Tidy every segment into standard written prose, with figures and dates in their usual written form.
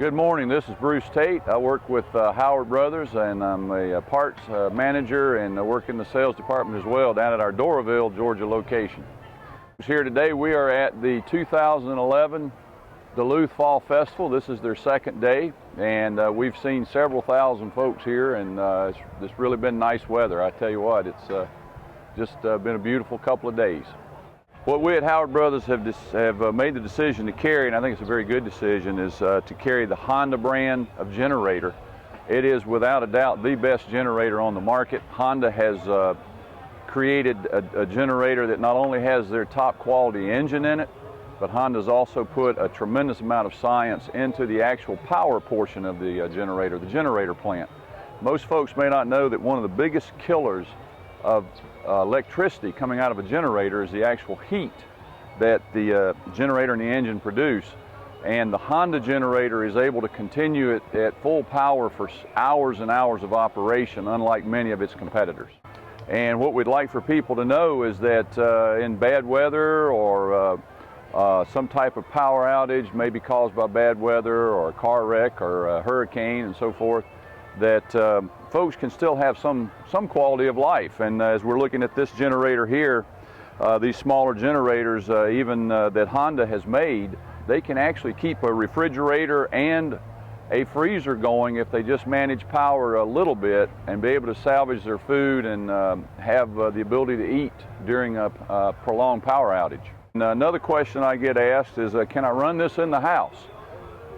Good morning, this is Bruce Tate. I work with Howard Brothers, and I'm a parts manager and I work in the sales department as well down at our Doraville, Georgia location. Here today we are at the 2011 Duluth Fall Festival. This is their second day, and we've seen several thousand folks here, and it's really been nice weather. I tell you what, it's just been a beautiful couple of days. What we at Howard Brothers have made the decision to carry, and I think it's a very good decision, is to carry the Honda brand of generator. It is without a doubt the best generator on the market. Honda has created a generator that not only has their top quality engine in it, but Honda's also put a tremendous amount of science into the actual power portion of the generator plant. Most folks may not know that one of the biggest killers of electricity coming out of a generator is the actual heat that the generator and the engine produce, and the Honda generator is able to continue it at full power for hours and hours of operation, unlike many of its competitors. And what we'd like for people to know is that in bad weather or some type of power outage, maybe caused by bad weather or a car wreck or a hurricane and so forth, that folks can still have some quality of life. And as we're looking at this generator here, these smaller generators, even that Honda has made, they can actually keep a refrigerator and a freezer going if they just manage power a little bit and be able to salvage their food and have the ability to eat during a prolonged power outage. And another question I get asked is, can I run this in the house?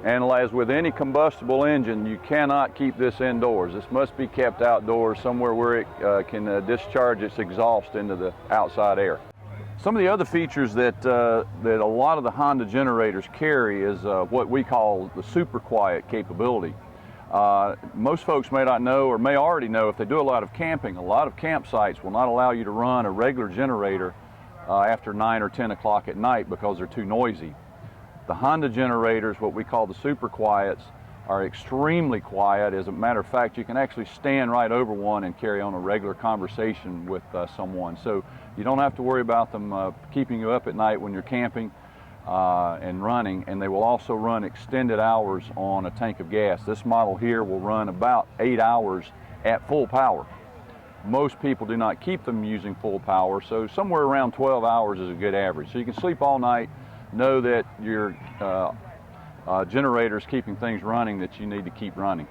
And as with any combustible engine, you cannot keep this indoors. This must be kept outdoors somewhere where it can discharge its exhaust into the outside air. Some of the other features that a lot of the Honda generators carry is what we call the super quiet capability. Most folks may not know, or may already know, if they do a lot of camping, a lot of campsites will not allow you to run a regular generator after 9 or 10 o'clock at night because they're too noisy. The Honda generators, what we call the super quiets, are extremely quiet. As a matter of fact, you can actually stand right over one and carry on a regular conversation with someone. So you don't have to worry about them keeping you up at night when you're camping and running, and they will also run extended hours on a tank of gas. This model here will run about 8 hours at full power. Most people do not keep them using full power, so somewhere around 12 hours is a good average. So you can sleep all night, know that your generator is keeping things running that you need to keep running.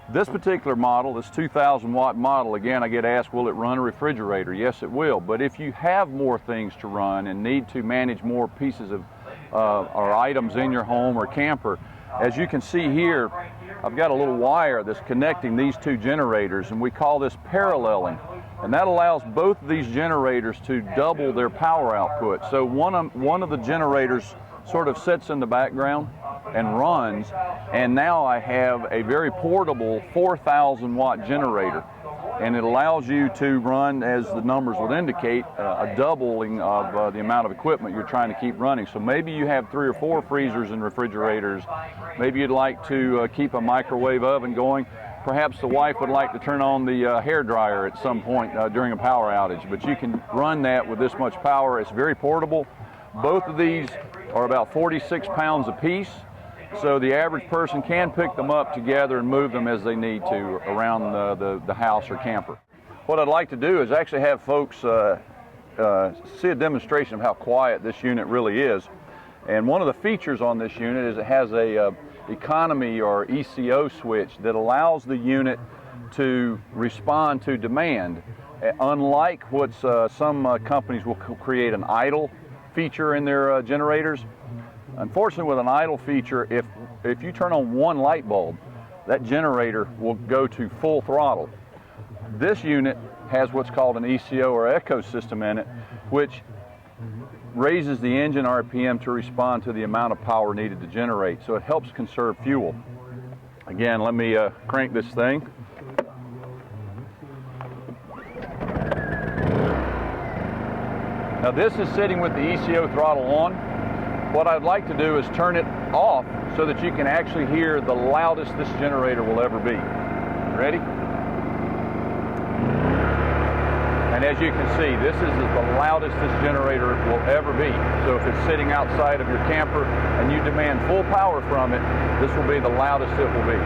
This particular model, this 2,000 watt model, again, I get asked, will it run a refrigerator? Yes, it will. But if you have more things to run and need to manage more pieces of or items in your home or camper, as you can see here, I've got a little wire that's connecting these two generators, and we call this paralleling. And that allows both of these generators to double their power output. So one of the generators sort of sits in the background and runs, and now I have a very portable 4,000 watt generator. And it allows you to run, as the numbers would indicate, a doubling of the amount of equipment you're trying to keep running. So maybe you have 3 or 4 freezers and refrigerators. Maybe you'd like to keep a microwave oven going. Perhaps the wife would like to turn on the hair dryer at some point during a power outage, but you can run that with this much power. It's very portable. Both of these are about 46 pounds apiece, so the average person can pick them up together and move them as they need to around the house or camper. What I'd like to do is actually have folks see a demonstration of how quiet this unit really is. And one of the features on this unit is it has a economy or ECO switch that allows the unit to respond to demand. Unlike what some companies will create an idle feature in their generators. Unfortunately, with an idle feature, if you turn on one light bulb, that generator will go to full throttle. This unit has what's called an ECO or echo system in it, which raises the engine RPM to respond to the amount of power needed to generate. So it helps conserve fuel. Again, let me crank this thing. Now this is sitting with the ECO throttle on. What I'd like to do is turn it off so that you can actually hear the loudest this generator will ever be. Ready? And as you can see, this is the loudest this generator will ever be. So if it's sitting outside of your camper and you demand full power from it, this will be the loudest it will be.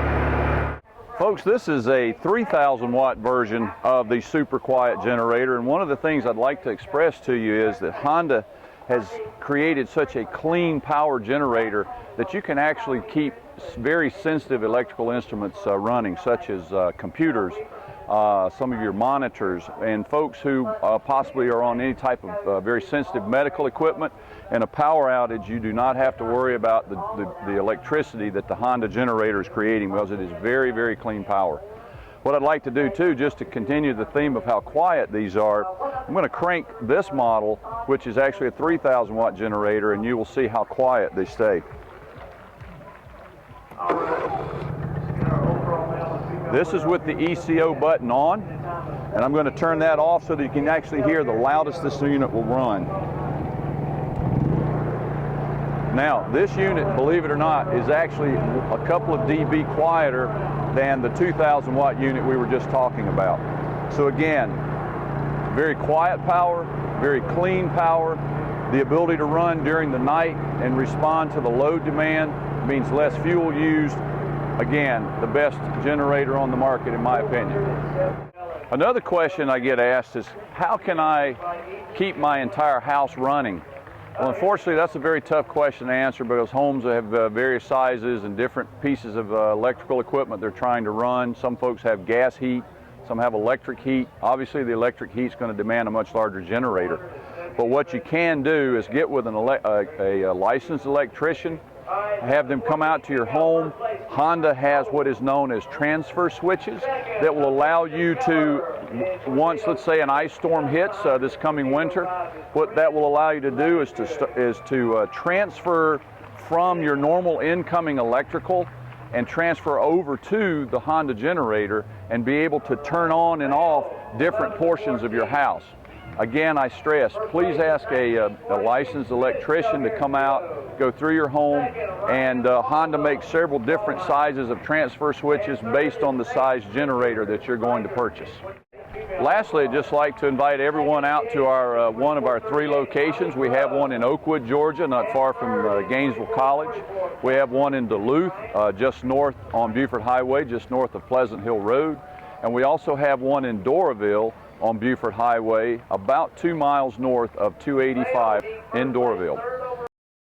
Folks, this is a 3,000 watt version of the super quiet generator, and one of the things I'd like to express to you is that Honda has created such a clean power generator that you can actually keep very sensitive electrical instruments running, such as computers, some of your monitors, and folks who possibly are on any type of very sensitive medical equipment. In a power outage, you do not have to worry about the electricity that the Honda generator is creating, because it is very, very clean power. What I'd like to do too, just to continue the theme of how quiet these are, I'm going to crank this model, which is actually a 3,000 watt generator, and you will see how quiet they stay. This is with the ECO button on, and I'm going to turn that off so that you can actually hear the loudest this unit will run. Now, this unit, believe it or not, is actually a couple of dB quieter than the 2,000 watt unit we were just talking about. So again, very quiet power, very clean power, the ability to run during the night and respond to the load demand means less fuel used. Again, the best generator on the market in my opinion. Another question I get asked is, how can I keep my entire house running? Well, unfortunately, that's a very tough question to answer, because homes have various sizes and different pieces of electrical equipment they're trying to run. Some folks have gas heat, some have electric heat. Obviously, the electric heat is going to demand a much larger generator. But what you can do is get with a licensed electrician, have them come out to your home. Honda has what is known as transfer switches that will allow you to, once, let's say, an ice storm hits this coming winter, what that will allow you to do is to transfer from your normal incoming electrical and transfer over to the Honda generator and be able to turn on and off different portions of your house. Again, I stress, please ask a licensed electrician to come out, go through your home, and Honda makes several different sizes of transfer switches based on the size generator that you're going to purchase. Lastly, I'd just like to invite everyone out to our one of our 3 locations. We have one in Oakwood, Georgia, not far from Gainesville College. We have one in Duluth, just north on Buford Highway, just north of Pleasant Hill Road. And we also have one in Doraville on Buford Highway, about 2 miles north of 285 in Doraville.